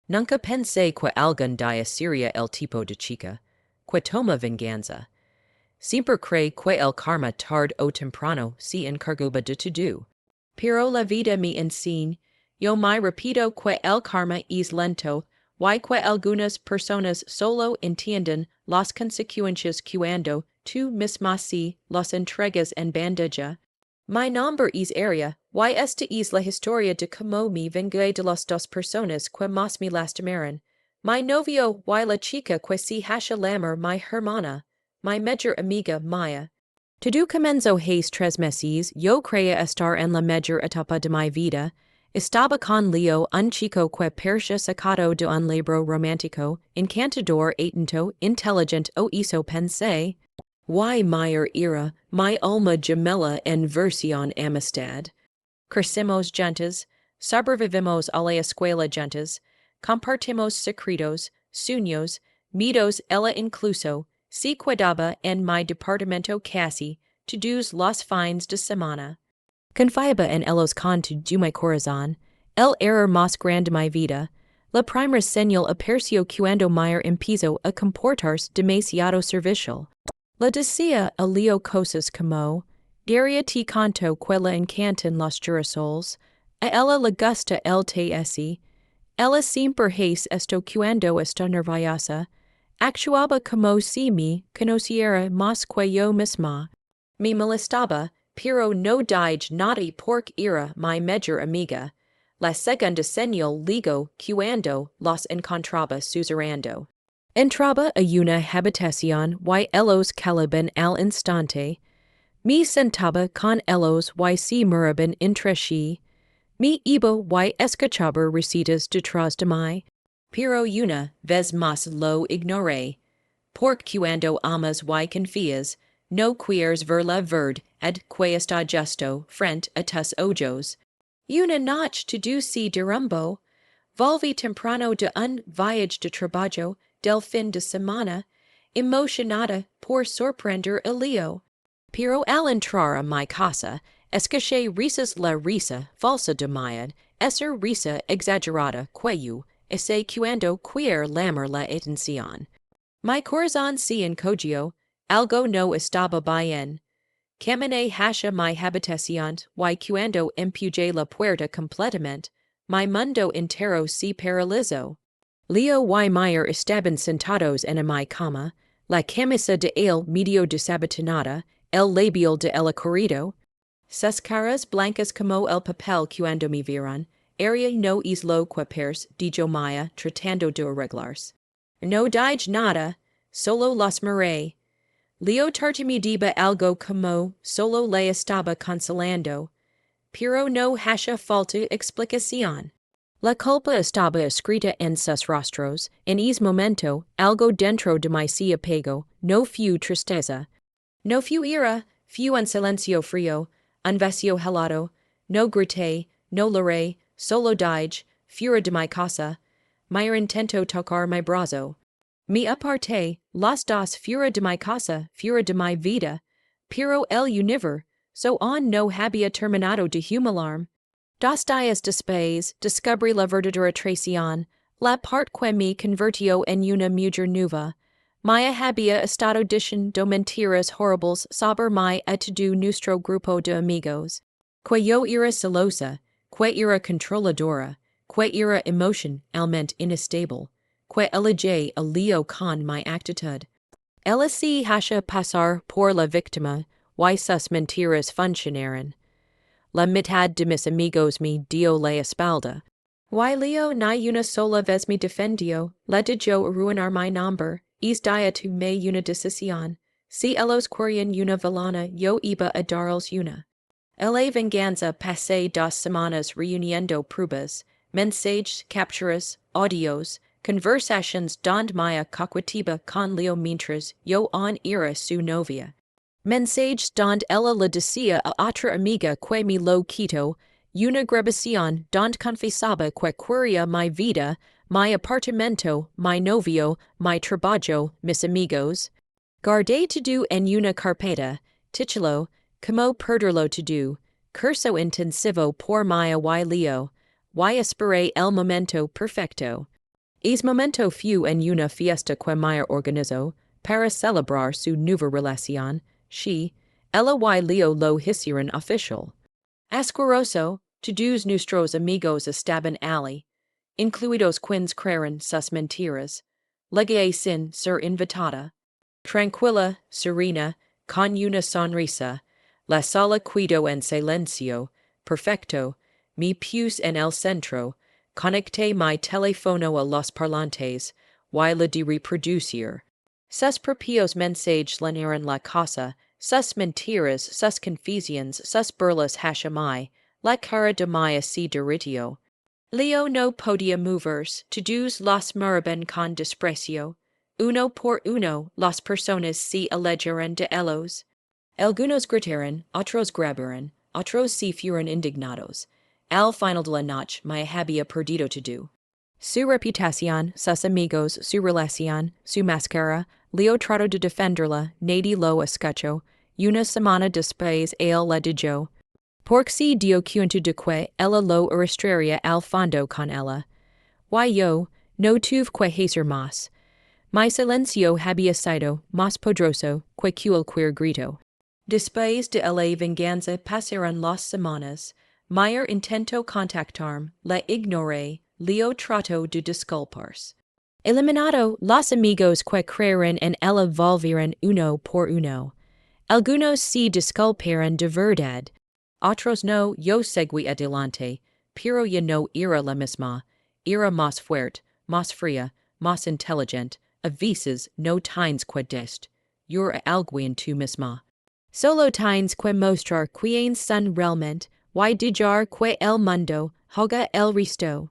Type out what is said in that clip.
Nunca pensé que algún día sería el tipo de chica que toma venganza. Siempre creí que el karma tarde o temprano se encargaba de todo. Pero la vida me enseña, yo me repito que el karma es lento, y que algunas personas solo entienden las consecuencias cuando tú misma si las entregas en bandeja. Mi nombre es Aria, y esta es la historia de cómo me vengué de las dos personas que más me lastimaron. Mi novio y la chica que se hace llamar mi hermana, mi mejor amiga Maya. Todo comenzó hace 3 meses, yo creía estar en la mejor etapa de mi vida. Estaba con Leo, un chico que parecía sacado de un libro romántico, encantador, atento, inteligente o hizo pensé. Why Meyer era, mi alma gemela en versión amistad. Crecimos juntas, sobrevivimos a la escuela juntas, compartimos secretos, sueños, mitos ella incluso, se quedaba en mi departamento casi, todos los fines de semana. Confiaba en ellos con todo mi corazón, el error más grande de mi vida. La primera señal apareció cuando Meyer empezó a comportarse demasiado servicial. Le decía a Leo cosas como, Daria te canto que le encantan los girasoles, a ella le gusta el TSI, ella siempre hace esto cuando está nerviosa, actuaba como si me conociera más que yo misma. Me molestaba, pero no dije nada porque era mi mejor amiga. La segunda señal ligo cuando los encontraba susurrando. Entraba a una habitación y ellos calaban al instante. Me sentaba con ellos y se miraban entre sí. Me iba y escuchaba recetas detrás de mí. Pero una vez más lo ignoré. Porque cuando amas y confías, no quieres ver la verdad que está justo frente a tus ojos. Una noche todo se derrumbó. Volví temprano de un viaje de trabajo del fin de semana, emocionada por sorprender a Leo. Pero al entrar a mi casa, escuché risas la risa falsa de Maya, esa risa exagerada que yo, ese cuando quiero llamar la atención. Mi corazón se encogió, algo no estaba bien. Caminé hacia mi habitación y cuando empujé la puerta completamente, mi mundo entero se paralizó. Leo y Meyer estaban sentados en mi cama, la camisa de él medio desabotonada, el labial de ella corrido. Sus caras blancas como el papel cuando me vieron, Aria no es lo que parece, dijo Maya, tratando de arreglarse. No dije nada, solo los miré. Leo tartamudeaba algo como solo le estaba consolando, pero no hacía falta explicación. La culpa estaba escrita en sus rostros, en ese momento, algo dentro de mí se apagó, no fue tristeza. No fue ira, fue un silencio frío, un vacío helado, no grité, no lloré, solo dije, fuera de mi casa. Meyer intentó tocar mi brazo. Me aparté, las dos fuera de mi casa, fuera de mi vida, pero el universo, so on no había terminado de humilarme. 2 días después, descubrí la verdadera traición, la parte que me convirtió en una mujer nueva. Maya había estado diciendo mentiras horribles sobre mí a todo nuestro grupo de amigos. Que yo era celosa, que era controladora, que era emocionalmente inestable, que elegí a Leo con mi actitud. Ella se hacía pasar por la víctima, y sus mentiras funcionaron. La mitad de mis amigos me dio la espalda. Y Leo ni una sola vez me defendió, le dijo arruinar mi nombre, es día tomé una decisión. Si ellos querían una villana, yo iba a darles una. En la venganza pasé 2 semanas reuniendo pruebas, mensajes, capturas, audios, conversations donde Maya coqueteaba con Leo mientras yo aún era su novia. Mensajes donde ella le decía a otra amiga que me lo quitó, una grabación donde confesaba que quería mi vida, mi apartamento, mi novio, mi trabajo, mis amigos. Guardé todo en una carpeta, tituló, Como perderlo todo, curso intensivo por Maya y Leo, y esperé el momento perfecto. Es momento fu en una fiesta que Maya organizó para celebrar su nueva relación, ella y Leo lo hicieron official. Asqueroso, todos nuestros amigos estaban allí, incluidos quienes creyeron sus mentiras, legué sin ser invitada, tranquila, serena, con una sonrisa, la sala cuido en silencio, perfecto, mi puse en el centro, conecté mi teléfono a los parlantes, y la de reproducir. Sus propios mensajes llenaron la casa, sus mentiras, sus confusiones, sus burlas hachamai, la cara de mi así derritió. Leo no podía moverse, todos los miraban con desprecio. Uno por uno, las personas se alejaron de ellos. Algunos gritaron, otros grabaron, otros se fueron indignados. Al final de la noche me había perdido todo. Su reputación, sus amigos, su relación, su máscara, Leo trató de defenderla, nadie lo escuchó. Una semana después él la dejó. Porque se dio cuenta de que ella lo arrastraría al fondo con ella. Y yo, no tuve que hacer más. Mi silencio había sido más poderoso que cualquier grito. Después de la venganza pasaron las semanas. Meyer intentó contactarme, la ignoré, Leo trató de disculparse. Eliminado, los amigos que creyeron en ella volvieron uno por uno. Algunos se disculparon de verdad. Otros no, yo seguí adelante, pero ya no era la misma. Era más fuerte, más fría, más inteligente, a veces no tienes que decir. Era algo en tu misma. Solo tienes que mostrar quién son realmente, y dejar que el mundo haga el resto.